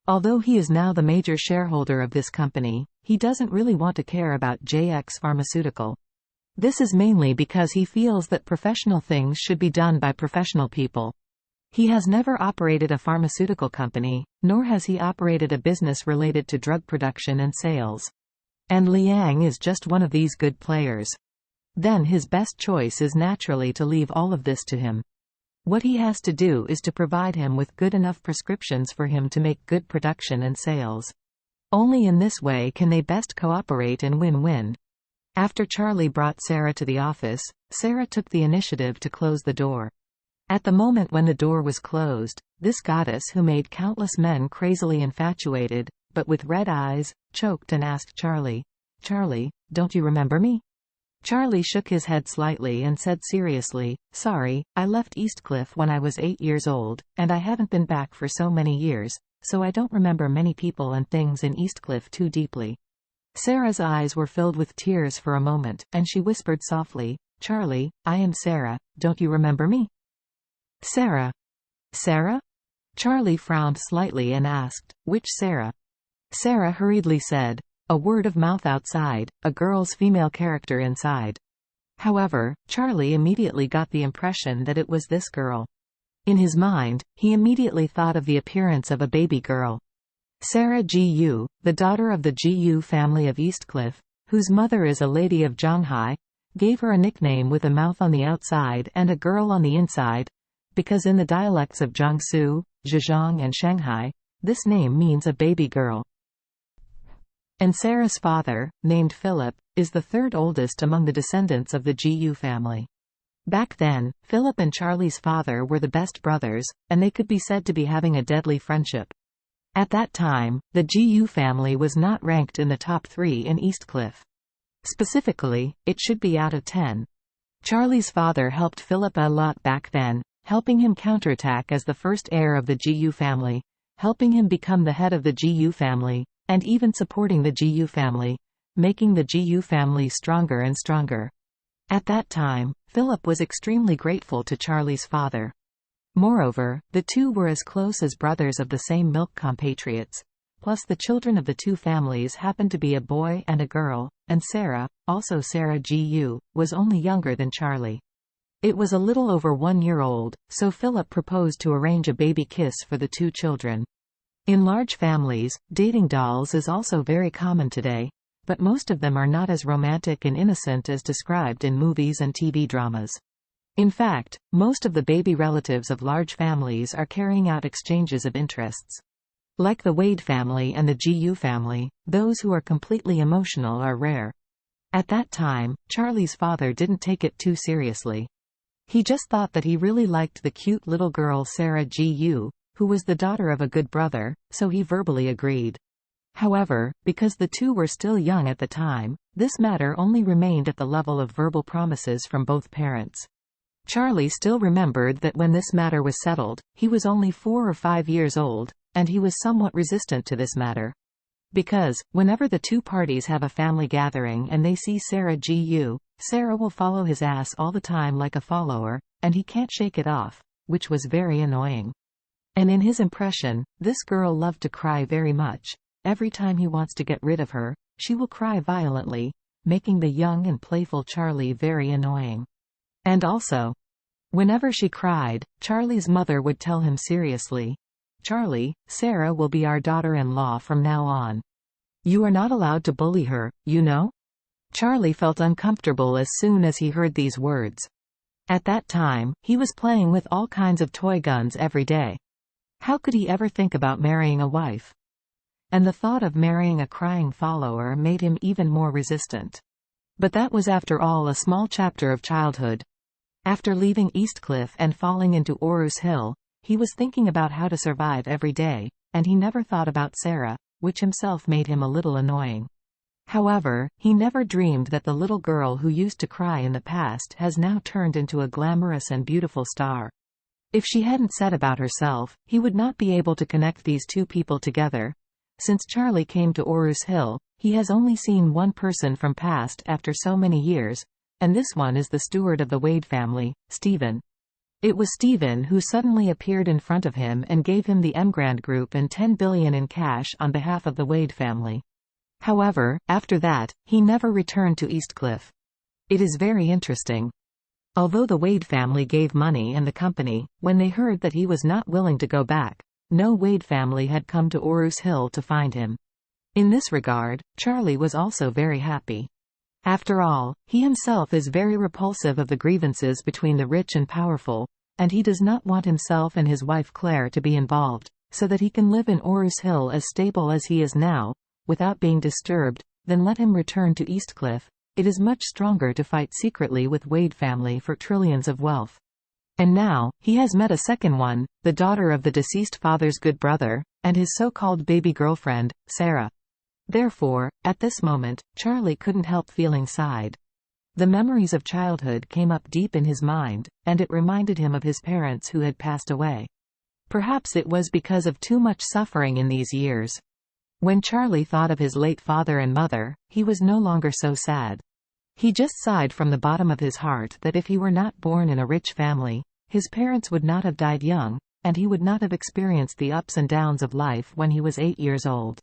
Although he is now the major shareholder of this company, he doesn't really want to care about JX Pharmaceutical. This is mainly because he feels that professional things should be done by professional people. He has never operated a pharmaceutical company, nor has he operated a business related to drug production and sales. And Liang is just one of these good players. Then his best choice is naturally to leave all of this to him. What he has to do is to provide him with good enough prescriptions for him to make good production and sales. Only in this way can they best cooperate and win-win. After Charlie brought Sarah to the office, Sarah took the initiative to close the door. At the moment when the door was closed, this goddess who made countless men crazily infatuated, but with red eyes, choked and asked Charlie, "Charlie, don't you remember me?" Charlie shook his head slightly and said seriously, "Sorry, I left Eastcliff when I was 8 years old, and I haven't been back for so many years, so I don't remember many people and things in Eastcliff too deeply." Sarah's eyes were filled with tears for a moment, and she whispered softly, "Charlie, I am Sarah, don't you remember me?" "Sarah? Sarah?" Charlie frowned slightly and asked, "Which Sarah?" Sarah hurriedly said, "A word of mouth outside, a girl's female character inside." However, Charlie immediately got the impression that it was this girl. In his mind, he immediately thought of the appearance of a baby girl. Sarah Gu, the daughter of the Gu family of Eastcliff, whose mother is a lady of Zhanghai, gave her a nickname with a mouth on the outside and a girl on the inside, because in the dialects of Jiangsu, Zhejiang and Shanghai, this name means a baby girl. And Sarah's father, named Philip, is the third oldest among the descendants of the Gu family. Back then, Philip and Charlie's father were the best brothers, and they could be said to be having a deadly friendship. At that time, the Gu family was not ranked in the top 3 in Eastcliff. Specifically, it should be out of 10. Charlie's father helped Philip a lot back then, helping him counterattack as the first heir of the Gu family, helping him become the head of the Gu family, and even supporting the Gu family, making the Gu family stronger and stronger. At that time, Philip was extremely grateful to Charlie's father. Moreover, the two were as close as brothers of the same milk compatriots. Plus the children of the two families happened to be a boy and a girl, and Sarah, also Sarah Gu, was only younger than Charlie. It was a little over 1 year old, so Philip proposed to arrange a baby kiss for the two children. In large families, dating dolls is also very common today, but most of them are not as romantic and innocent as described in movies and TV dramas. In fact, most of the baby relatives of large families are carrying out exchanges of interests. Like the Wade family and the Gu family, those who are completely emotional are rare. At that time, Charlie's father didn't take it too seriously. He just thought that he really liked the cute little girl Sarah Gu, who was the daughter of a good brother, so he verbally agreed. However, because the two were still young at the time, this matter only remained at the level of verbal promises from both parents. Charlie still remembered that when this matter was settled, he was only 4 or 5 years old, and he was somewhat resistant to this matter. Because, whenever the two parties have a family gathering and they see Sarah Gu, Sarah will follow his ass all the time like a follower, and he can't shake it off, which was very annoying. And in his impression, this girl loved to cry very much. Every time he wants to get rid of her, she will cry violently, making the young and playful Charlie very annoying. And also, whenever she cried, Charlie's mother would tell him seriously, "Charlie, Sarah will be our daughter-in-law from now on. You are not allowed to bully her, you know?" Charlie felt uncomfortable as soon as he heard these words. At that time, he was playing with all kinds of toy guns every day. How could he ever think about marrying a wife? And the thought of marrying a crying follower made him even more resistant. But that was after all a small chapter of childhood. After leaving Eastcliff and falling into Orus Hill, he was thinking about how to survive every day, and he never thought about Sarah, which himself made him a little annoying. However, he never dreamed that the little girl who used to cry in the past has now turned into a glamorous and beautiful star. If she hadn't said about herself, he would not be able to connect these two people together. Since Charlie came to Orus Hill, he has only seen one person from past after so many years, and this one is the steward of the Wade family, Stephen. It was Stephen who suddenly appeared in front of him and gave him the Emgrand Group and $10 billion in cash on behalf of the Wade family. However, after that, he never returned to Eastcliff. It is very interesting. Although the Wade family gave money and the company, when they heard that he was not willing to go back, no Wade family had come to Orus Hill to find him. In this regard, Charlie was also very happy. After all, he himself is very repulsive of the grievances between the rich and powerful, and he does not want himself and his wife Claire to be involved, so that he can live in Orus Hill as stable as he is now, without being disturbed. Then let him return to Eastcliff. It is much stronger to fight secretly with Wade family for trillions of wealth. And now, he has met a second one, the daughter of the deceased father's good brother, and his so-called baby girlfriend, Sarah. Therefore, at this moment, Charlie couldn't help feeling sad. The memories of childhood came up deep in his mind, and it reminded him of his parents who had passed away. Perhaps it was because of too much suffering in these years. When Charlie thought of his late father and mother, he was no longer so sad. He just sighed from the bottom of his heart that if he were not born in a rich family, his parents would not have died young, and he would not have experienced the ups and downs of life when he was 8 years old.